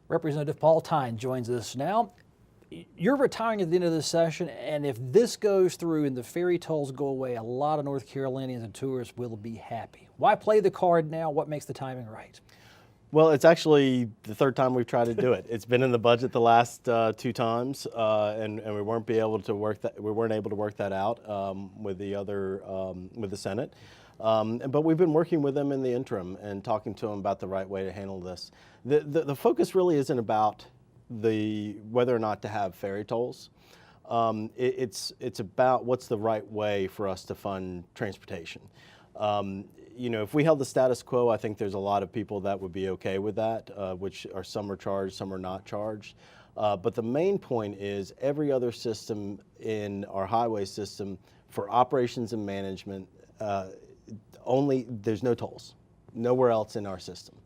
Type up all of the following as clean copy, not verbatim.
Representative Paul Tine joins us now. You're retiring at the end of this session, and if this goes through and the ferry tolls go away, a lot of North Carolinians and tourists will be happy. Why play the card now? What makes the timing right? Well, it's actually the third time we've tried to do it. It's been in the budget the last two times, and we weren't able to work that out with the Senate. But we've been working with them in the interim and talking to them about the right way to handle this. The focus really isn't about whether or not to have ferry tolls. It's about what's the right way for us to fund transportation. If we held the status quo, I think there's a lot of people that would be okay with that, which are some are charged, some are not charged. But the main point is every other system in our highway system for operations and management, there's no tolls, nowhere else in our system.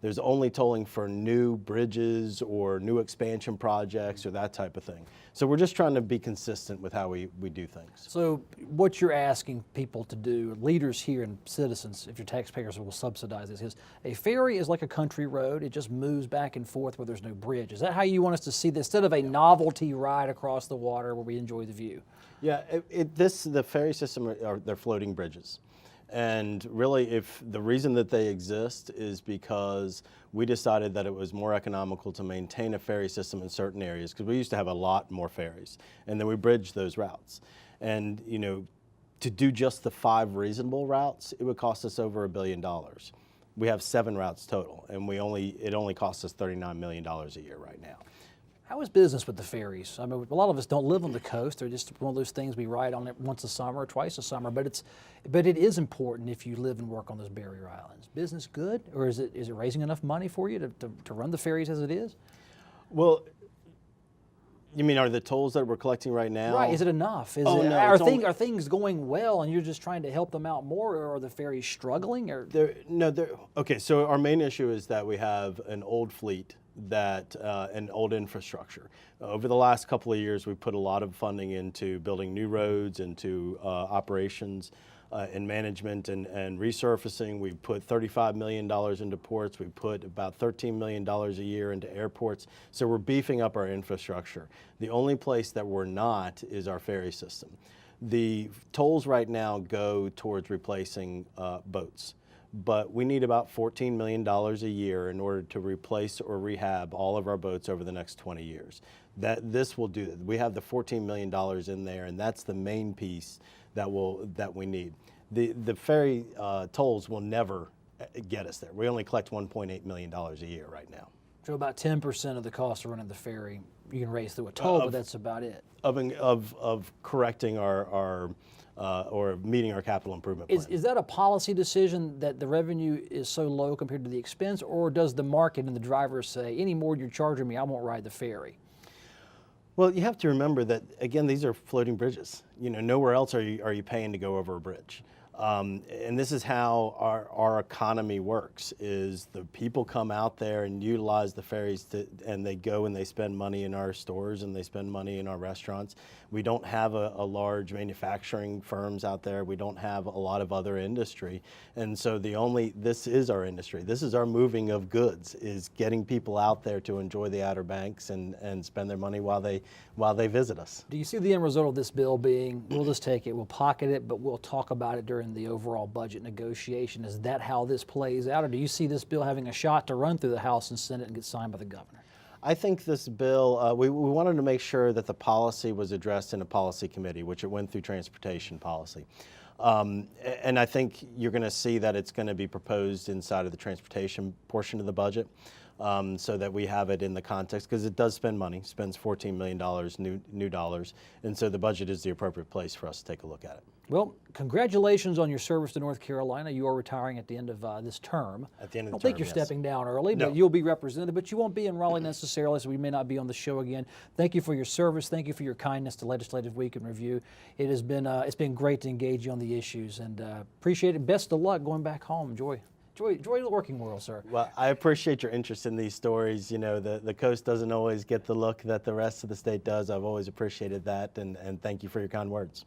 There's only tolling for new bridges or new expansion projects or that type of thing. So we're just trying to be consistent with how we do things. So what you're asking people to do, leaders here and citizens, if your taxpayers will subsidize this, is a ferry is like a country road. It just moves back and forth where there's no bridge. Is that how you want us to see this, instead of a novelty ride across the water where we enjoy the view? Yeah, the ferry system they're floating bridges. And really, if the reason that they exist is because we decided that it was more economical to maintain a ferry system in certain areas, because we used to have a lot more ferries, and then we bridged those routes. And to do just the 5 reasonable routes, it would cost us over $1 billion. We have 7 routes total, and it only costs us $39 million a year right now. How is business with the ferries? I mean, a lot of us don't live on the coast. They're just one of those things we ride on it once a summer or twice a summer. But it is important if you live and work on those barrier islands. Business good, or is it raising enough money for you to run the ferries as it is? Well, you mean are the tolls that we're collecting right now? Right. Is it enough? Are things going well, and you're just trying to help them out more, or are the ferries struggling? Okay. So our main issue is that we have an old fleet. And old infrastructure. Over the last couple of years, we've put a lot of funding into building new roads, into operations and management and resurfacing. We've put $35 million into ports. We've put about $13 million a year into airports. So we're beefing up our infrastructure. The only place that we're not is our ferry system. The tolls right now go towards replacing boats. But we need about $14 million a year in order to replace or rehab all of our boats over the next 20 years. This will do that. We have the $14 million in there, and that's the main piece that we need. The ferry tolls will never get us there. We only collect $1.8 million a year right now. So about 10% of the cost of running the ferry you can raise through a toll, but that's about it. Of correcting or meeting our capital improvement plan. Is that a policy decision that the revenue is so low compared to the expense, or does the market and the drivers say, any more you're charging me, I won't ride the ferry? Well, you have to remember that, again, these are floating bridges. Nowhere else are you paying to go over a bridge. And this is how our economy works, is the people come out there and utilize the ferries and they go and they spend money in our stores and they spend money in our restaurants. We don't have a large manufacturing firms out there. We don't have a lot of other industry. And so this is our industry. This is our moving of goods, is getting people out there to enjoy the Outer Banks and spend their money while they visit us. Do you see the end result of this bill being, we'll just take it, we'll pocket it, but we'll talk about it during the overall budget negotiation? Is that how this plays out, or do you see this bill having a shot to run through the House and Senate and get signed by the governor? I think this bill, we wanted to make sure that the policy was addressed in a policy committee, which it went through transportation policy. And I think you're going to see that it's going to be proposed inside of the transportation portion of the budget, so that we have it in the context, because it does spend money, spends $14 million new dollars, and so the budget is the appropriate place for us to take a look at it. Well, congratulations on your service to North Carolina. You are retiring at the end of this term. At the end of the term, I don't think you're stepping down early, but you'll be represented. But you won't be in Raleigh necessarily, so we may not be on the show again. Thank you for your service. Thank you for your kindness to Legislative Week in Review. It has been it's been great to engage you on the issues, and appreciate it. Best of luck going back home. Enjoy the working world, sir. Well, I appreciate your interest in these stories. The coast doesn't always get the look that the rest of the state does. I've always appreciated that, and thank you for your kind words.